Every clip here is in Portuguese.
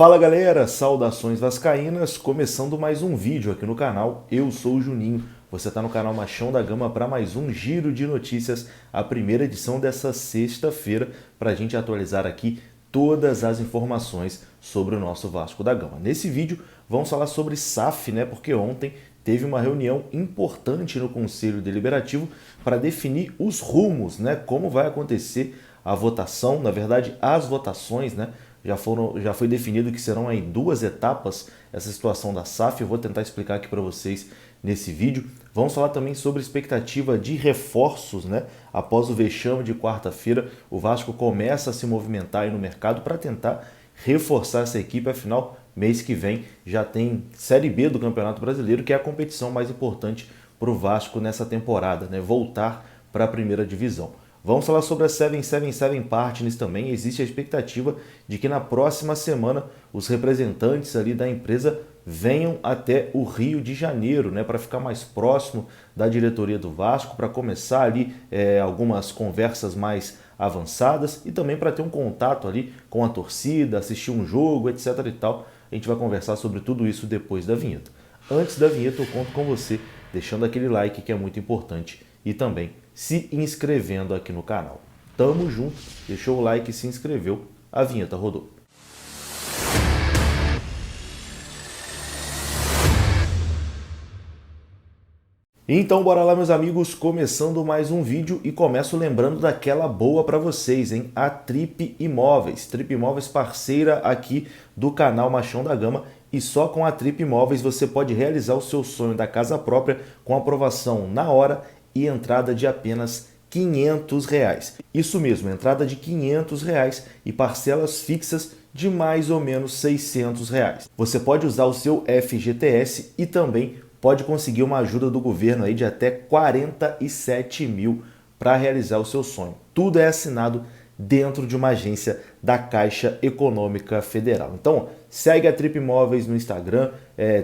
Fala galera, saudações vascaínas, começando mais um vídeo aqui no canal. Eu sou o Juninho, você está no canal Machão da Gama para mais um giro de notícias, a primeira edição dessa sexta-feira, para a gente atualizar aqui todas as informações sobre o nosso Vasco da Gama. Nesse vídeo vamos falar sobre SAF, né? Porque ontem teve uma reunião importante no Conselho Deliberativo para definir os rumos, né? Como vai acontecer a votação, na verdade as votações, né? Já foi definido que serão aí duas etapas essa situação da SAF. Eu vou tentar explicar aqui para vocês nesse vídeo. Vamos falar também sobre expectativa de reforços, né? Após o vexame de quarta-feira, o Vasco começa a se movimentar aí no mercado para tentar reforçar essa equipe. Afinal, mês que vem já tem Série B do Campeonato Brasileiro, que é a competição mais importante para o Vasco nessa temporada, né? Voltar para a primeira divisão. Vamos falar sobre a 777 Partners também. Existe a expectativa de que na próxima semana os representantes ali da empresa venham até o Rio de Janeiro, né, para ficar mais próximo da diretoria do Vasco, para começar ali algumas conversas mais avançadas e também para ter um contato ali com a torcida, assistir um jogo, etc e tal. A gente vai conversar sobre tudo isso depois da vinheta. Antes da vinheta eu conto com você deixando aquele like que é muito importante e também se inscrevendo aqui no canal. Tamo junto, deixou o like e se inscreveu, a vinheta rodou. Então bora lá meus amigos, começando mais um vídeo e começo lembrando daquela boa para vocês, hein? A Trip Imóveis. Trip Imóveis parceira aqui do canal Machão da Gama, e só com a Trip Imóveis você pode realizar o seu sonho da casa própria com aprovação na hora e entrada de apenas R$500. Isso mesmo, entrada de R$500 e parcelas fixas de mais ou menos R$600. Você pode usar o seu FGTS e também pode conseguir uma ajuda do governo aí de até 47 mil para realizar o seu sonho. Tudo é assinado dentro de uma agência da Caixa Econômica Federal. Então, segue a Trip Imóveis no Instagram,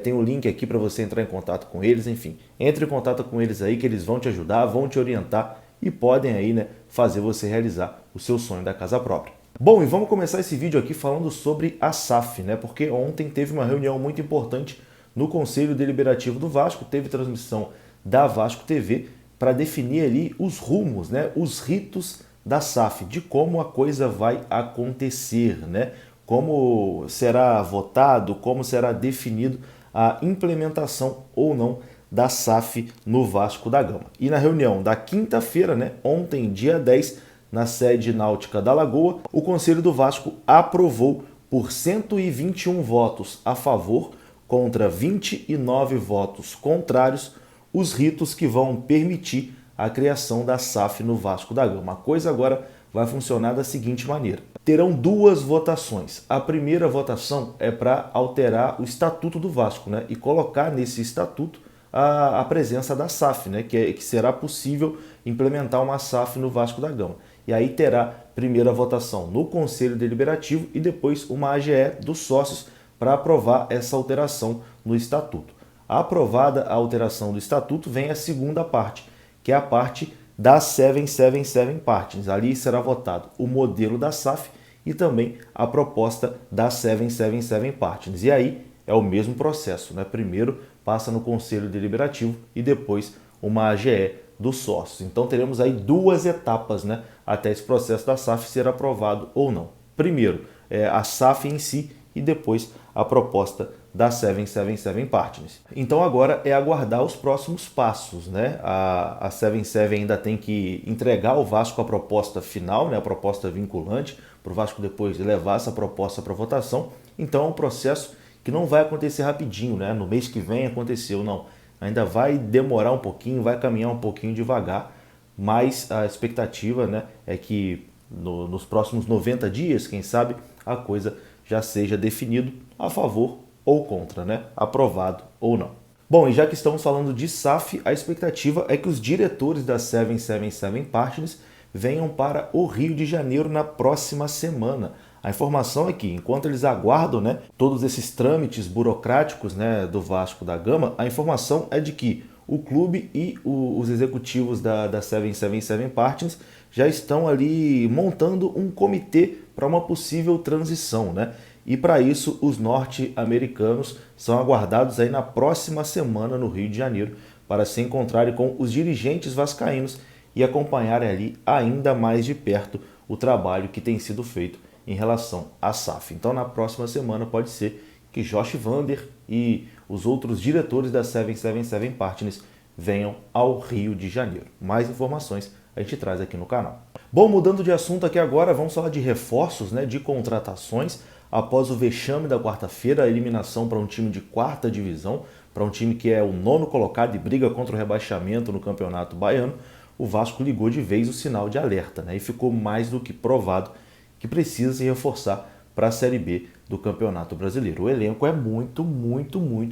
tem o link aqui para você entrar em contato com eles, enfim. Entre em contato com eles aí que eles vão te ajudar, vão te orientar e podem aí, né, fazer você realizar o seu sonho da casa própria. Bom, e vamos começar esse vídeo aqui falando sobre a SAF, né? Porque ontem teve uma reunião muito importante no Conselho Deliberativo do Vasco, teve transmissão da Vasco TV para definir ali os rumos, né, os ritos da SAF, de como a coisa vai acontecer, né? Como será votado, como será definido a implementação ou não da SAF no Vasco da Gama. E na reunião da quinta-feira, né, ontem, dia 10, na sede náutica da Lagoa, o Conselho do Vasco aprovou por 121 votos a favor, contra 29 votos contrários, os ritos que vão permitir a criação da SAF no Vasco da Gama. A coisa agora vai funcionar da seguinte maneira. Terão duas votações. A primeira votação é para alterar o estatuto do Vasco, né, e colocar nesse estatuto a presença da SAF, né, que será possível implementar uma SAF no Vasco da Gama. E aí terá primeira votação no Conselho Deliberativo e depois uma AGE dos sócios para aprovar essa alteração no estatuto. Aprovada a alteração do estatuto, vem a segunda parte, que é a parte da 777 Partners. Ali será votado o modelo da SAF e também a proposta da 777 Partners. E aí é o mesmo processo, né? Primeiro passa no Conselho Deliberativo e depois uma AGE dos sócios. Então teremos aí duas etapas, né, até esse processo da SAF ser aprovado ou não. Primeiro a SAF em si e depois a proposta da 777 Partners. Então agora é aguardar os próximos passos, né? A 77 ainda tem que entregar ao Vasco a proposta final, né? A proposta vinculante, para o Vasco depois levar essa proposta para votação. Então é um processo que não vai acontecer rapidinho, né? No mês que vem aconteceu, não. Ainda vai demorar um pouquinho, vai caminhar um pouquinho devagar, mas a expectativa, né, é que nos próximos 90 dias, quem sabe, a coisa já seja definido a favor ou contra, né? Aprovado ou não. Bom, e já que estamos falando de SAF, a expectativa é que os diretores da 777 Partners venham para o Rio de Janeiro na próxima semana. A informação é que, enquanto eles aguardam, né, todos esses trâmites burocráticos, né, do Vasco da Gama, a informação é de que o clube e os executivos da 777 Partners já estão ali montando um comitê para uma possível transição, né? E para isso, os norte-americanos são aguardados aí na próxima semana no Rio de Janeiro para se encontrarem com os dirigentes vascaínos e acompanharem ali ainda mais de perto o trabalho que tem sido feito em relação à SAF. Então, na próxima semana pode ser que Josh Vander e os outros diretores da 777 Partners venham ao Rio de Janeiro. Mais informações a gente traz aqui no canal. Bom, mudando de assunto aqui agora, vamos falar de reforços, de contratações. Após o vexame da quarta-feira, a eliminação para um time de quarta divisão, para um time que é o nono colocado e briga contra o rebaixamento no Campeonato Baiano, o Vasco ligou de vez o sinal de alerta, e ficou mais do que provado que precisa se reforçar para a Série B do Campeonato Brasileiro. O elenco é muito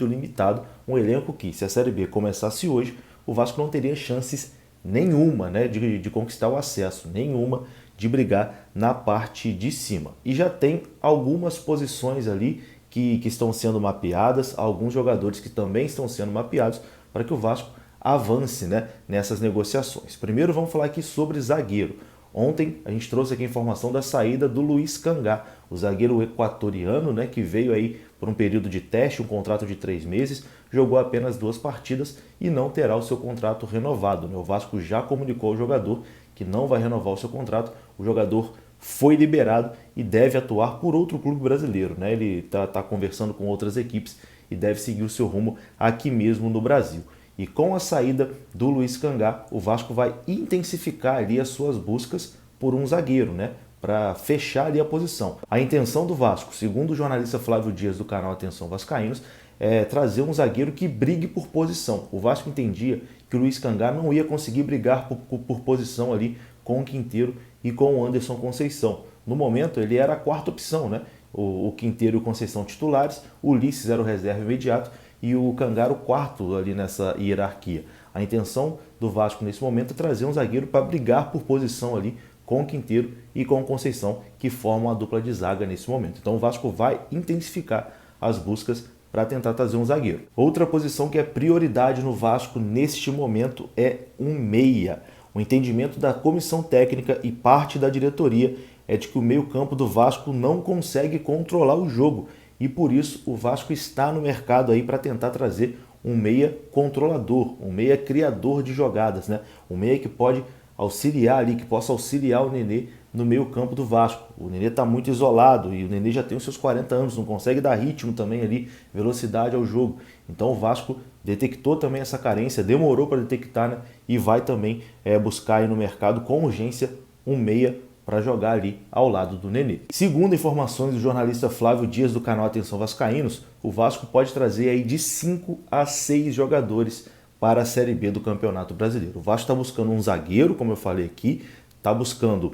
limitado, um elenco que, se a Série B começasse hoje, o Vasco não teria chances nenhuma de conquistar o acesso, nenhuma de brigar na parte de cima. E já tem algumas posições ali que estão sendo mapeadas, alguns jogadores que também estão sendo mapeados para que o Vasco avance nessas negociações. Primeiro vamos falar aqui sobre zagueiro. Ontem a gente trouxe aqui a informação da saída do Luiz Cangá, o zagueiro equatoriano, que veio aí por um período de teste, um contrato de 3 meses, jogou apenas 2 partidas e não terá o seu contrato renovado. O Vasco já comunicou ao jogador que não vai renovar o seu contrato, o jogador foi liberado e deve atuar por outro clube brasileiro. Ele está conversando com outras equipes e deve seguir o seu rumo aqui mesmo no Brasil. E com a saída do Luiz Cangá, o Vasco vai intensificar ali as suas buscas por um zagueiro, para fechar ali a posição. A intenção do Vasco, segundo o jornalista Flávio Dias do canal Atenção Vascaínos, é trazer um zagueiro que brigue por posição. O Vasco entendia que o Luiz Cangá não ia conseguir brigar por posição ali com o Quinteiro e com o Anderson Conceição. No momento, ele era a quarta opção, O Quinteiro e o Conceição titulares, o Ulisses era o reserva imediato e o Cangá o quarto ali nessa hierarquia. A intenção do Vasco nesse momento é trazer um zagueiro para brigar por posição ali com o Quinteiro e com o Conceição, que formam a dupla de zaga nesse momento. Então o Vasco vai intensificar as buscas para tentar trazer um zagueiro. Outra posição que é prioridade no Vasco neste momento é um meia. O entendimento da comissão técnica e parte da diretoria é de que o meio-campo do Vasco não consegue controlar o jogo e por isso o Vasco está no mercado aí para tentar trazer um meia controlador, um meia criador de jogadas, Um meia que pode auxiliar ali, que possa auxiliar o Nenê no meio-campo do Vasco. O Nenê está muito isolado e o Nenê já tem os seus 40 anos, não consegue dar ritmo também ali, velocidade ao jogo. Então o Vasco detectou também essa carência, demorou para detectar, e vai também buscar aí no mercado com urgência um meia para jogar ali ao lado do Nenê. Segundo informações do jornalista Flávio Dias do canal Atenção Vascaínos, o Vasco pode trazer aí de 5 a 6 jogadores para a Série B do Campeonato Brasileiro. O Vasco está buscando um zagueiro, como eu falei aqui, está buscando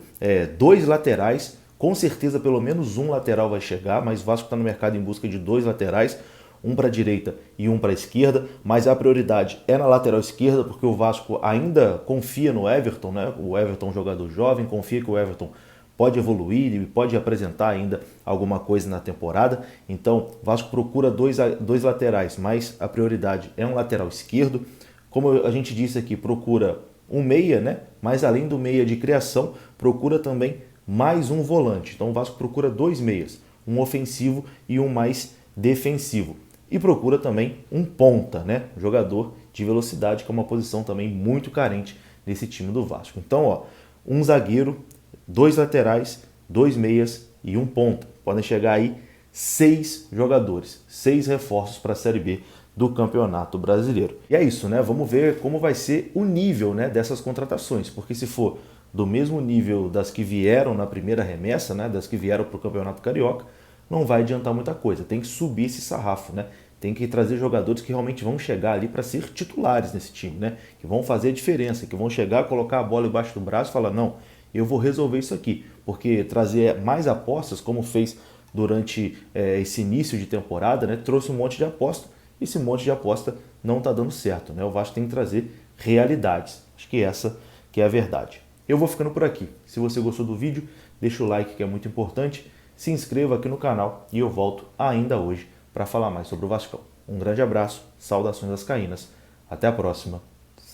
2 laterais, com certeza pelo menos um lateral vai chegar, mas o Vasco está no mercado em busca de 2 laterais, um para a direita e um para a esquerda, mas a prioridade é na lateral esquerda, porque o Vasco ainda confia no Everton, O Everton é um jogador jovem, confia que o Everton pode evoluir e pode apresentar ainda alguma coisa na temporada. Então, o Vasco procura dois laterais, mas a prioridade é um lateral esquerdo. Como a gente disse aqui, procura um meia, mas além do meia de criação, procura também mais um volante. Então, o Vasco procura 2 meias, um ofensivo e um mais defensivo. E procura também um ponta, um jogador de velocidade, que é uma posição também muito carente nesse time do Vasco. Então, um zagueiro, 2 laterais, 2 meias e um ponta. Podem chegar aí 6 jogadores, 6 reforços para a Série B do Campeonato Brasileiro. E é isso, Vamos ver como vai ser o nível, dessas contratações, porque se for do mesmo nível das que vieram na primeira remessa, das que vieram para o Campeonato Carioca, não vai adiantar muita coisa. Tem que subir esse sarrafo, Tem que trazer jogadores que realmente vão chegar ali para ser titulares nesse time, Que vão fazer a diferença, que vão chegar, colocar a bola embaixo do braço e falar, não, eu vou resolver isso aqui. Porque trazer mais apostas, como fez durante esse início de temporada, trouxe um monte de aposta, e esse monte de aposta não está dando certo, O Vasco tem que trazer realidades. Acho que essa que é a verdade. Eu vou ficando por aqui. Se você gostou do vídeo, deixa o like, que é muito importante. Se inscreva aqui no canal e eu volto ainda hoje para falar mais sobre o Vascão. Um grande abraço, saudações vascaínas. Até a próxima.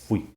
Fui!